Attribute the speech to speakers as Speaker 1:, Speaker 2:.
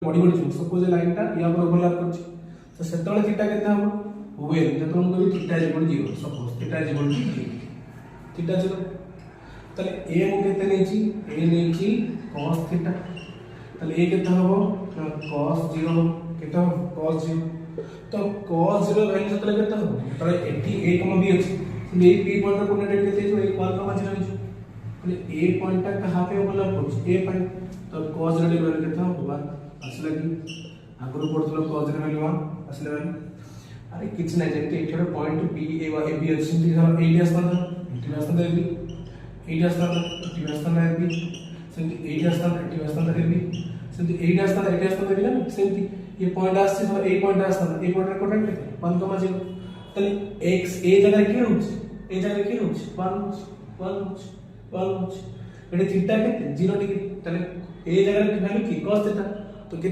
Speaker 1: बड़ी बड़ी जो सपोज लाइनटा या पर ओवरलैप करछि तो सेतले थीटा केते हम वेल जतो हम कहि theta is equal 0 suppose theta is equal 0 theta 0 तले ए मु केते नेछि ए नेछि cos थीटा तले ए केते हबो cos 0 केते हबो cos 0 तो cos 0 वैल्यू सेतले केते हबो तले एठी a b अछि तो ए b पॉइंट को नेट केते जो 1 0 अछि तले a पॉइंट का कहां पे ओवरलैप करछि a पॉइंट तो cos 0 वैल्यू केते हबो 1 असला कि आगुर पड़थलो cos 0 वैल्यू 1 असले वैल्यू अरे किछ नै जेते एठो point b a a b अछि धर 8 आस्ता एठी आस्ता दे b 8 आस्ता एठी आस्ता दे b सेंति 8 आस्ता एठी आस्ता दे b सेंति 8 आस्ता एठी आस्ता दे ना सेंति ये पॉइंट आछि तो a पॉइंट आस्ता a पॉइंट रे कोटेंट केते 1,0 तले x a जगह की होछि a जगह की होछि 1 एठी थीटा केते 0 डिग्री तले a जगह की वैल्यू की cos थीटा